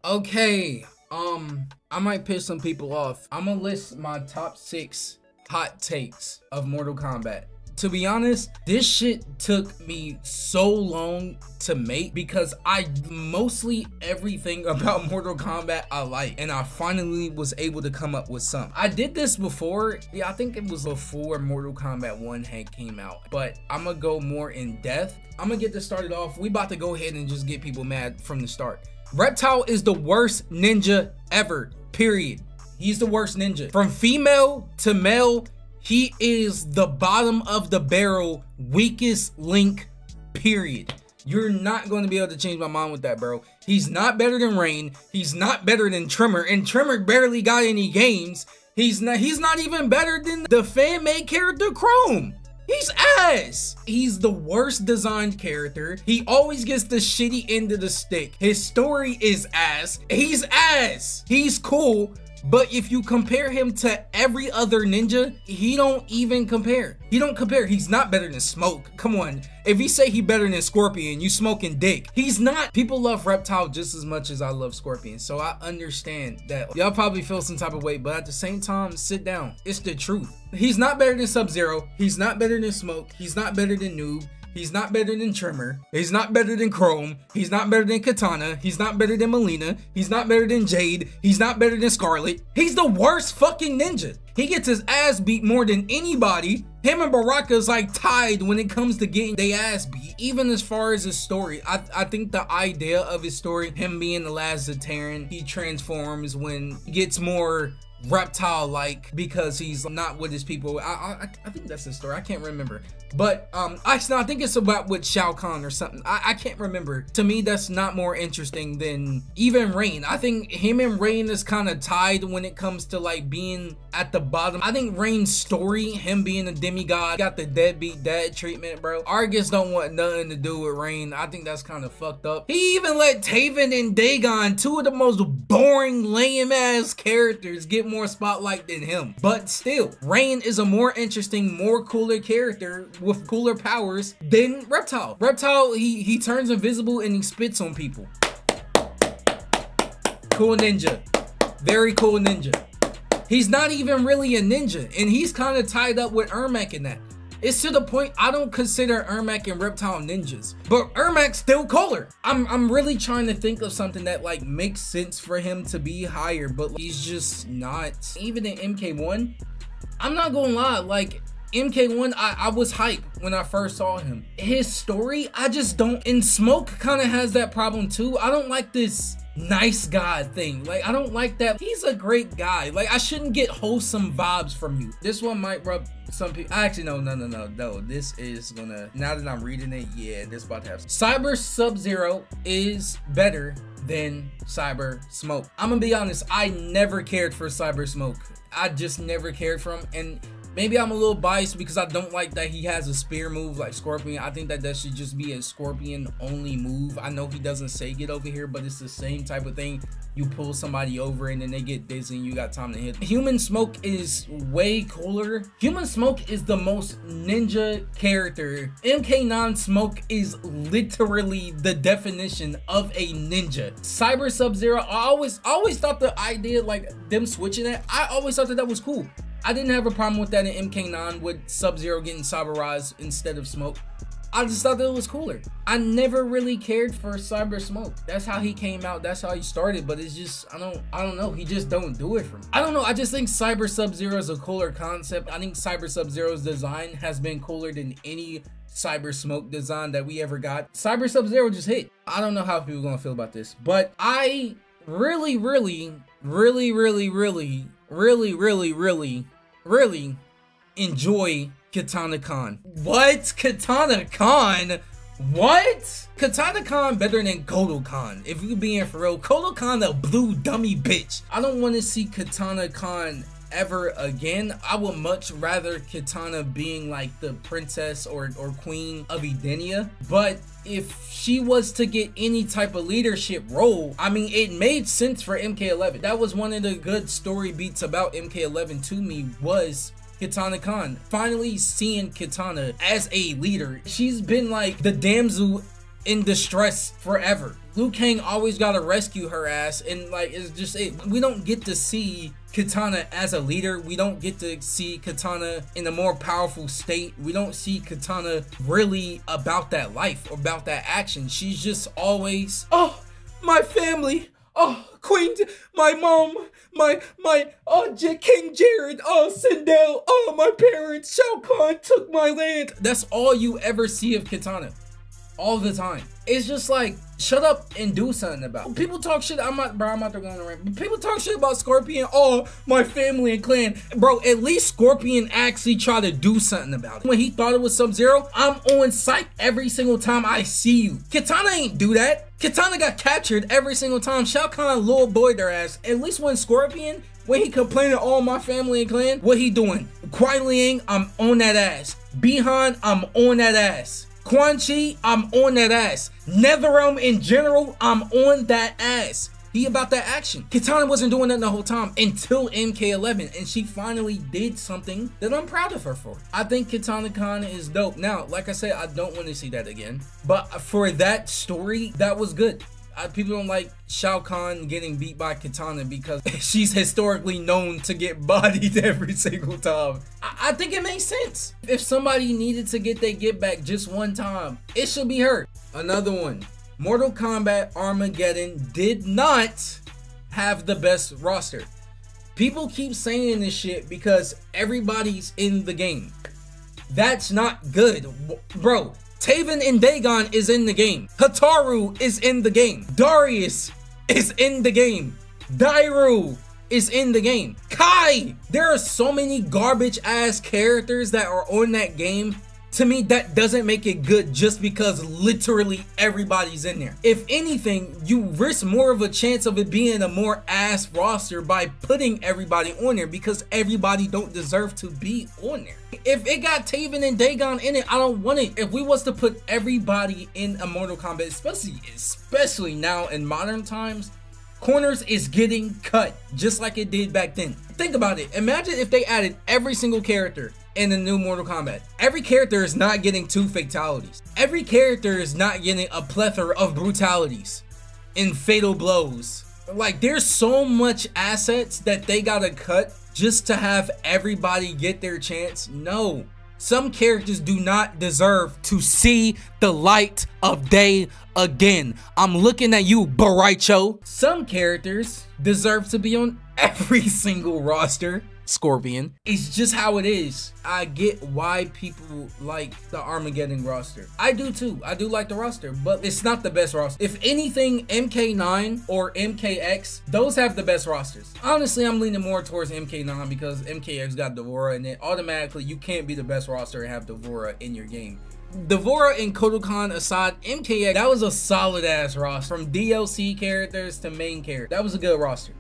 Okay, I might piss some people off. I'm gonna list my top 6 hot takes of Mortal Kombat. To be honest, this shit took me so long to make because mostly everything about Mortal Kombat I like, and I finally was able to come up with some. I did this before, yeah, I think it was before Mortal Kombat 1 had came out, but I'm gonna go more in depth. I'm gonna get this started off. We about to go ahead and just get people mad from the start. Reptile is the worst ninja ever, period. He's the worst ninja. From female to male, he is the bottom of the barrel, weakest link, period. You're not going to be able to change my mind with that, bro. He's not better than Rain. He's not better than Tremor, and Tremor barely got any games. He's not even better than the fan-made character Chrome. He's ass. He's the worst designed character. He always gets the shitty end of the stick. His story is ass. He's ass. He's cool. But if you compare him to every other ninja, he don't even compare. He don't compare. He's not better than Smoke. Come on. If he say he better than Scorpion, you smoking dick. He's not. People love Reptile just as much as I love Scorpion. So I understand that y'all probably feel some type of way, but at the same time, sit down. It's the truth. He's not better than Sub-Zero. He's not better than Smoke. He's not better than Noob. He's not better than Tremor. He's not better than Chrome. He's not better than Kitana. He's not better than Melina. He's not better than Jade. He's not better than Scarlet. He's the worst fucking ninja. He gets his ass beat more than anybody. Him and Baraka's like tied when it comes to getting their ass beat. Even as far as his story, I think the idea of his story, him being the last Zaterran, he transforms when he gets more Reptile-like because he's not with his people. I think that's the story. I can't remember. But actually, I think it's about with Shao Kahn or something. I can't remember. To me, that's not more interesting than even Rain. I think him and Rain is kind of tied when it comes to like being at the bottom. I think Rain's story, him being a demigod, got the deadbeat dad treatment, bro. Argus don't want nothing to do with Rain. I think that's kind of fucked up. He even let Taven and Dagon, two of the most boring, lame-ass characters, get more spotlight than him. But still, Rain is a more interesting, more cooler character with cooler powers than Reptile. Reptile, he turns invisible and he spits on people. Cool ninja. Very cool ninja. He's not even really a ninja, and he's kind of tied up with Ermac in that. It's to the point I don't consider Ermac and Reptile ninjas, but Ermac's still cooler. I'm really trying to think of something that like makes sense for him to be higher, but he's just not. Even in MK1, I'm not gonna lie, like MK1, I was hyped when I first saw him. His story, I just don't, and Smoke kind of has that problem too. I don't like this nice guy thing. Like, I don't like that. He's a great guy. Like, I shouldn't get wholesome vibes from you. This one might rub some people. Actually, no. This is gonna, now that I'm reading it, yeah, this about to have. Cyber Sub-Zero is better than Cyber Smoke. I'm gonna be honest, I never cared for Cyber Smoke. I just never cared for him, and maybe I'm a little biased because I don't like that he has a spear move like Scorpion. I think that should just be a Scorpion only move. I know he doesn't say get over here, but it's the same type of thing. You pull somebody over and then they get dizzy and you got time to hit. Human Smoke is way cooler. Human Smoke is the most ninja character. MK9 Smoke is literally the definition of a ninja. Cyber Sub-Zero, I always thought the idea like them switching it, I always thought that was cool. I didn't have a problem with that in MK9 with Sub-Zero getting cyberized instead of Smoke. I just thought that it was cooler. I never really cared for Cyber Smoke. That's how he came out. That's how he started. But it's just, I don't know. He just don't do it for me. I don't know. I just think Cyber Sub-Zero is a cooler concept. I think Cyber Sub-Zero's design has been cooler than any Cyber Smoke design that we ever got. Cyber Sub-Zero just hit. I don't know how people are gonna feel about this, but I really enjoy Kitana Khan. What? Kitana Khan? What? Kitana Khan better than Kodo Khan. If you being for real, Kodo Khan a blue dummy bitch. I don't want to see Kitana Khan ever again. I would much rather Kitana being like the princess or queen of Edenia. But if she was to get any type of leadership role, I mean, it made sense for MK11. That was one of the good story beats about MK11 to me, was Kitana Khan. Finally seeing Kitana as a leader. She's been like the damsel in distress forever. Liu Kang always gotta rescue her ass, and like, it's just we don't get to see Kitana as a leader. We don't get to see Kitana in a more powerful state. We don't see Kitana really about that life or about that action. She's just always, oh, my family, oh, Queen, my mom, King Jared, oh, Sindel, oh, my parents, Shao Kahn took my land. That's all you ever see of Kitana. All the time. It's just like, shut up and do something about it. People talk shit. I'm not going to rant, but people talk shit about Scorpion. Oh, my family and clan. Bro, at least Scorpion actually tried to do something about it. When he thought it was Sub-Zero, I'm on site every single time I see you. Kitana ain't do that. Kitana got captured every single time. Shao Kahn little boy their ass. At least when Scorpion, when he complaining, oh, my family and clan, what he doing? Kuai Liang, I'm on that ass. Bihan, I'm on that ass. Quan Chi, I'm on that ass. NetherRealm in general, I'm on that ass. He about that action. Kitana wasn't doing that the whole time until MK11, and she finally did something that I'm proud of her for. I think Kitana Khan is dope. Now, like I said, I don't want to see that again, but for that story, that was good. People don't like Shao Kahn getting beat by Kitana because she's historically known to get bodied every single time. I think it makes sense. If somebody needed to get their get back just one time, it should be her. Another one, Mortal Kombat Armageddon did not have the best roster. People keep saying this shit because everybody's in the game. That's not good, bro. Taven and Dagon is in the game. Hataru is in the game. Darius is in the game. Dairu is in the game. Kai! There are so many garbage ass characters that are on that game. To me, that doesn't make it good just because literally everybody's in there. If anything, you risk more of a chance of it being a more ass roster by putting everybody on there because everybody don't deserve to be on there. If it got Taven and Dagon in it, I don't want it. If we was to put everybody in a Mortal Kombat, especially now in modern times, corners is getting cut just like it did back then. Think about it. Imagine if they added every single character in the new Mortal Kombat. Every character is not getting 2 fatalities. Every character is not getting a plethora of brutalities and fatal blows. Like, there's so much assets that they gotta cut just to have everybody get their chance. No. Some characters do not deserve to see the light of day again. I'm looking at you, Baraicho. Some characters deserve to be on every single roster. Scorpion. It's just how it is. I get why people like the Armageddon roster. I do too. I do like the roster, but it's not the best roster. If anything, MK9 or MKX, those have the best rosters. Honestly, I'm leaning more towards MK9 because MKX got Devora in it. Automatically, you can't be the best roster and have Devora in your game. Devora and Kodokan aside, MKX, that was a solid ass roster. From DLC characters to main characters. That was a good roster.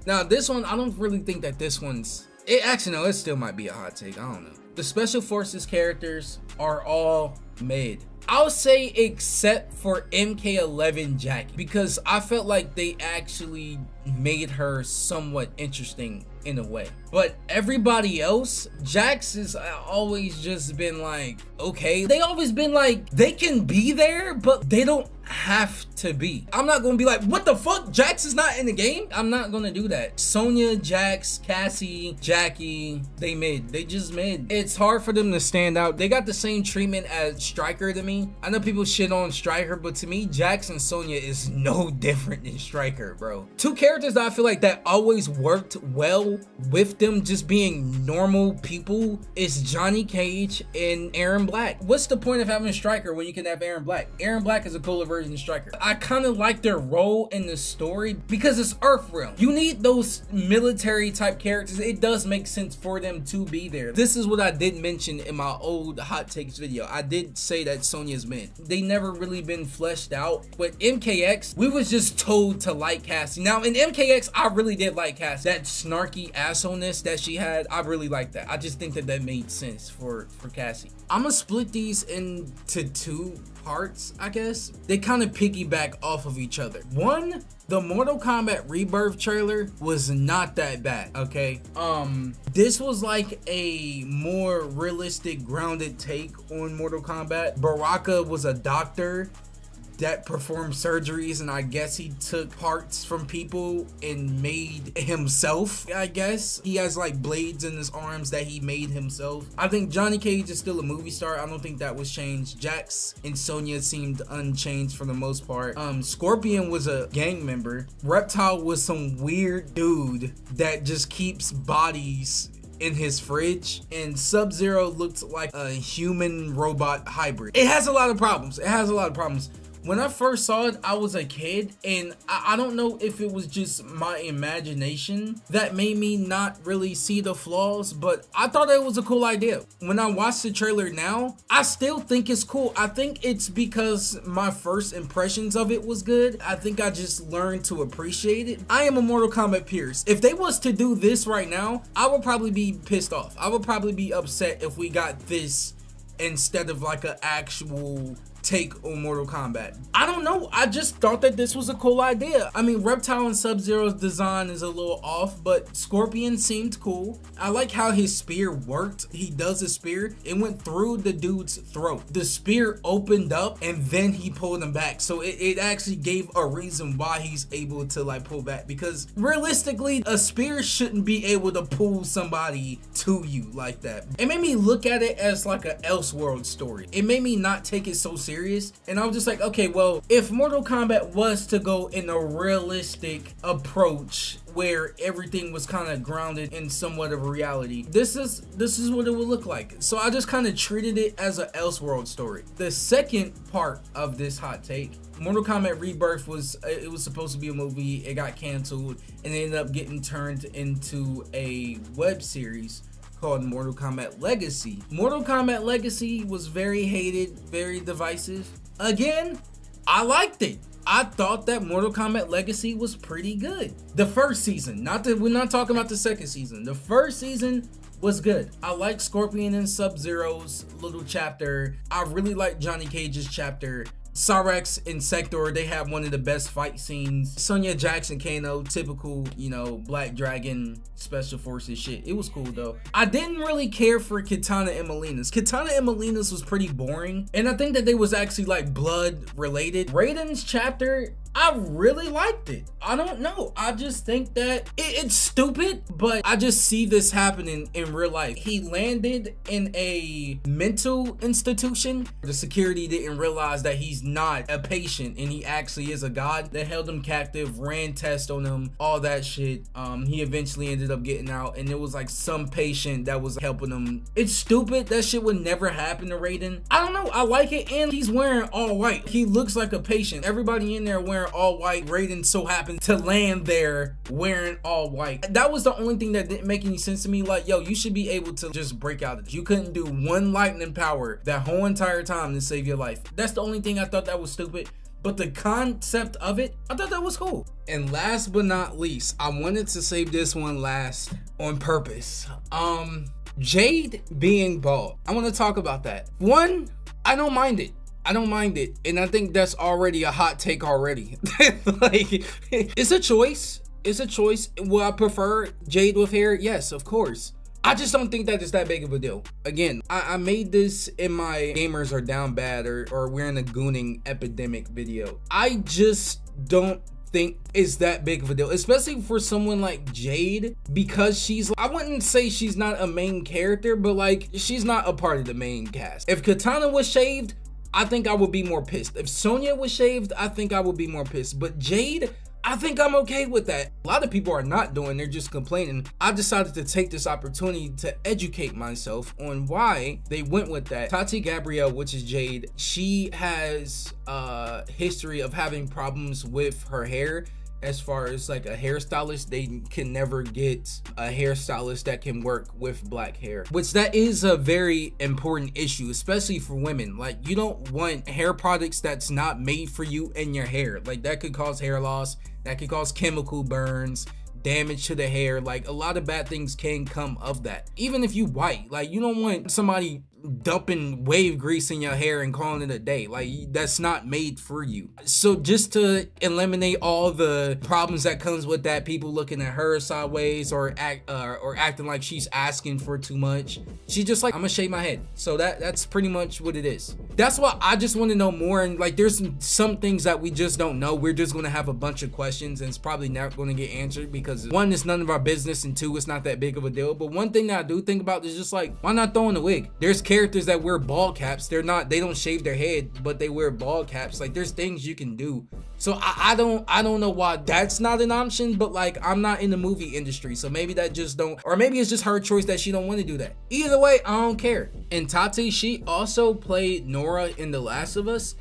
Now, this one, I don't really think that this one's... Actually, no, it still might be a hot take. I don't know. The Special Forces characters are all mid. I'll say except for MK11 Jackie, because I felt like they actually made her somewhat interesting in a way. But everybody else, Jax has always just been like, okay. They always been like, they can be there, but they don't have to be. I'm not gonna be like, what the fuck? Jax is not in the game? I'm not gonna do that. Sonya, Jax, Cassie, Jackie, they mid. They just mid. It's hard for them to stand out. They got the same treatment as Stryker to me. I know people shit on Stryker, but to me, Jax and Sonya is no different than Stryker, bro. Two characters that I feel like that always worked well with them just being normal people is Johnny Cage and Aaron Black. What's the point of having Stryker when you can have Aaron Black? Aaron Black is a cooler version of Stryker. I kind of like their role in the story because it's Earthrealm. You need those military type characters. It does make sense for them to be there. This is what I did mention in my old hot takes video. I did say that Sonya's mid. They never really been fleshed out. But MKX, we was just told to like Cassie. Now in MKX, I really did like Cassie. That snarky assholeness that she had, I really like that. I just think that that made sense for Cassie. I'm gonna split these into two parts, I guess. They kind of piggyback off of each other. One, the Mortal Kombat Rebirth trailer was not that bad, okay? This was like a more realistic, grounded take on Mortal Kombat. Baraka was a doctor that performed surgeries, and I guess he took parts from people and made himself. I guess he has like blades in his arms that he made himself. I think Johnny Cage is still a movie star. I don't think that was changed. Jax and Sonya seemed unchanged for the most part. Scorpion was a gang member. Reptile was some weird dude that just keeps bodies in his fridge, and Sub-Zero looked like a human robot hybrid. It has a lot of problems. When I first saw it, I was a kid, and I don't know if it was just my imagination that made me not really see the flaws, but I thought it was a cool idea. When I watch the trailer now, I still think it's cool. I think it's because my first impressions of it was good. I think I just learned to appreciate it. I am a Mortal Kombat purist. If they was to do this right now, I would probably be pissed off. I would probably be upset if we got this instead of like an actual take on Mortal Kombat. I don't know, I just thought that this was a cool idea. I mean, Reptile and Sub-Zero's design is a little off, but Scorpion seemed cool. I like how his spear worked. He does a spear, it went through the dude's throat. The spear opened up and then he pulled him back, so it actually gave a reason why he's able to like pull back, because realistically a spear shouldn't be able to pull somebody to you like that. It made me look at it as like an Elseworld story. It made me not take it so seriously. And I was just like, okay, well, if Mortal Kombat was to go in a realistic approach where everything was kind of grounded in somewhat of a reality, this is what it would look like. So I just kind of treated it as an Elseworld story. The second part of this hot take, Mortal Kombat Rebirth was supposed to be a movie. It got canceled and it ended up getting turned into a web series called Mortal Kombat Legacy. Mortal Kombat Legacy was very hated, very divisive. Again, I liked it. I thought that Mortal Kombat Legacy was pretty good. The first season, we're not talking about the second season. The first season was good. I like Scorpion and Sub-Zero's little chapter. I really like Johnny Cage's chapter. Cyrax and Sector, they have one of the best fight scenes. Sonya, Jax, and Kano, typical, you know, Black Dragon Special Forces shit. It was cool though. I didn't really care for Kitana and Melina's. Kitana and Melina's was pretty boring, and I think that they was actually like blood related. Raiden's chapter, I really liked it. I don't know, I just think that it's stupid, but I just see this happening in real life. He landed in a mental institution. The security didn't realize that he's not a patient and he actually is a god. They held him captive, ran tests on him, all that shit. He eventually ended up getting out, and it was like some patient that was helping him. It's stupid. That shit would never happen to Raiden. I don't know, I like it, and he's wearing all white. He looks like a patient. Everybody in there wearing all white. Raiden so happened to land there wearing all white. That was the only thing that didn't make any sense to me. Like, yo, you should be able to just break out of it. You couldn't do one lightning power that whole entire time to save your life. That's the only thing I thought that was stupid, but the concept of it, I thought that was cool. And last but not least, I wanted to save this one last on purpose. Jade being bald. I want to talk about that. One, I don't mind it. I don't mind it, and I think that's already a hot take already. Like, it's a choice. It's a choice. Will I prefer Jade with hair? Yes, of course. I just don't think that it's that big of a deal. Again, I made this in my gamers are down bad or we're in a gooning epidemic video. I just don't think it's that big of a deal, especially for someone like Jade, because she's, I wouldn't say she's not a main character, but like, she's not a part of the main cast. If Kitana was shaved, I think I would be more pissed. If Sonya was shaved, I think I would be more pissed. But Jade, I think I'm okay with that. A lot of people are not doing, they're just complaining. I decided to take this opportunity to educate myself on why they went with that. Tati Gabrielle, which is Jade, she has a history of having problems with her hair. As far as like a hairstylist, they can never get a hairstylist that can work with black hair, which that is a very important issue, especially for women. Like, you don't want hair products that's not made for you in your hair. Like, that could cause hair loss, that could cause chemical burns, damage to the hair. Like, a lot of bad things can come of that. Even if you white, like, you don't want somebody dumping wave grease in your hair and calling it a day. Like, that's not made for you. So just to eliminate all the problems that comes with that, people looking at her sideways or acting like she's asking for too much, she's just like, I'm gonna shave my head. So that's pretty much what it is. That's why I just want to know more. And like, there's some things that we just don't know. We're just going to have a bunch of questions and it's probably not going to get answered because one, it's none of our business, and two, it's not that big of a deal. But one thing that I do think about is just like, why not throw in a wig? There's characters that wear ball caps. They don't shave their head, but they wear ball caps. Like, there's things you can do. So I don't know why that's not an option, but like, I'm not in the movie industry, so maybe that just don't, or maybe it's just her choice that she don't want to do that. Either way, I don't care. And Tati, she also played Nora in The Last of Us,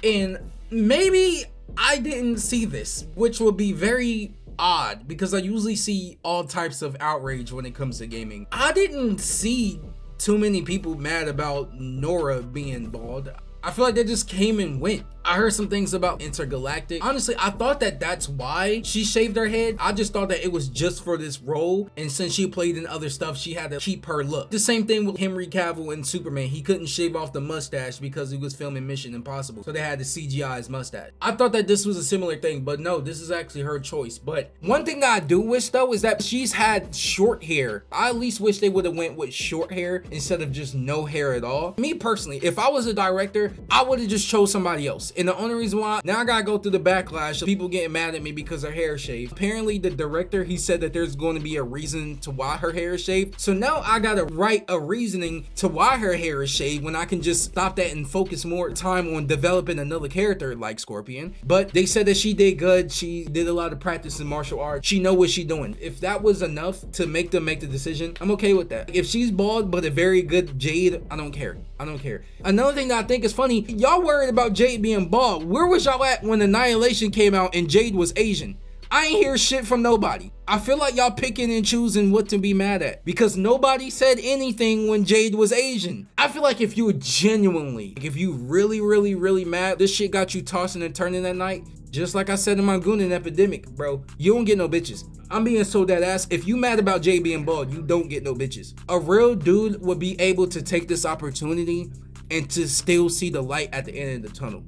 and maybe I didn't see this, which will be very odd because I usually see all types of outrage when it comes to gaming. I didn't see too many people mad about Nora being bald. I feel like they just came and went. I heard some things about Intergalactic. Honestly, I thought that that's why she shaved her head. I just thought that it was just for this role, and since she played in other stuff, she had to keep her look. The same thing with Henry Cavill in Superman. He couldn't shave off the mustache because he was filming Mission Impossible, so they had to CGI his mustache. I thought that this was a similar thing, but no, this is actually her choice. But one thing that I do wish though is that she's had short hair. I at least wish they would have went with short hair instead of just no hair at all. Me personally, if I was a director, I would have just chose somebody else. And the only reason why, now I gotta go through the backlash of people getting mad at me because her hair is shaved. Apparently the director, he said that there's going to be a reason to why her hair is shaved. So now I gotta write a reasoning to why her hair is shaved when I can just stop that and focus more time on developing another character like Scorpion. But they said that she did good. She did a lot of practice in martial arts. She know what she doing. If that was enough to make them make the decision, I'm okay with that. If she's bald but a very good Jade, I don't care. I don't care. Another thing that I think is funny, y'all worried about Jade being bald. Where was y'all at when Annihilation came out and Jade was Asian? I ain't hear shit from nobody. I feel like y'all picking and choosing what to be mad at because nobody said anything when Jade was Asian. I feel like if you were genuinely, if you really mad, this shit got you tossing and turning that night, just like I said in my Goonin epidemic, bro, you don't get no bitches. I'm being so dead ass. If you mad about Jade being bald, you don't get no bitches. A real dude would be able to take this opportunity and to still see the light at the end of the tunnel.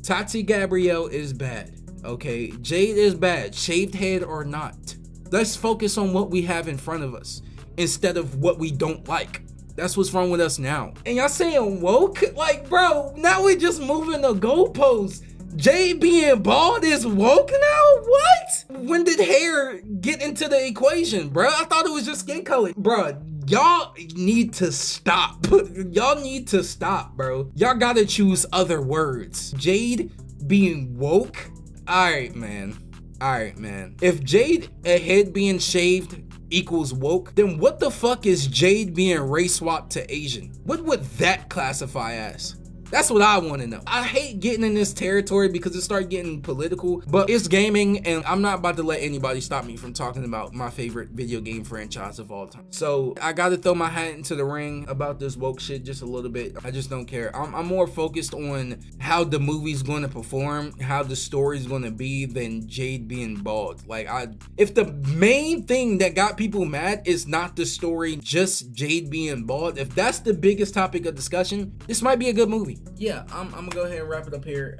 Tati Gabrielle is bad, okay? Jade is bad, shaved head or not. Let's focus on what we have in front of us instead of what we don't like. That's what's wrong with us now. And y'all saying woke? Like, bro, now we're just moving the goalposts. Jade being bald is woke now? What? When did hair get into the equation, bro? I thought it was just skin color. Bro, y'all need to stop. Y'all need to stop, bro. Y'all gotta choose other words. Jade being woke? Alright, man. Alright, man. If Jade, a head being shaved equals woke, then what the fuck is Jade being race swapped to Asian? What would that classify as? That's what I want to know. I hate getting in this territory because it starts getting political, but it's gaming and I'm not about to let anybody stop me from talking about my favorite video game franchise of all time. So I got to throw my hat into the ring about this woke shit just a little bit. I just don't care. I'm more focused on how the movie's going to perform, how the story's going to be than Jade being bald. Like, if the main thing that got people mad is not the story, just Jade being bald, if that's the biggest topic of discussion, this might be a good movie. Yeah, I'm gonna go ahead and wrap it up here.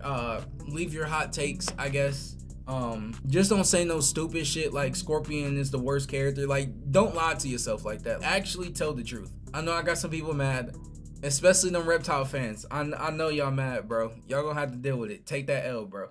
Leave your hot takes, I guess. Just don't say no stupid shit like Scorpion is the worst character. Like, don't lie to yourself like that. Actually tell the truth. I know I got some people mad, especially them Reptile fans. I know y'all mad, bro. Y'all gonna have to deal with it. Take that L, bro.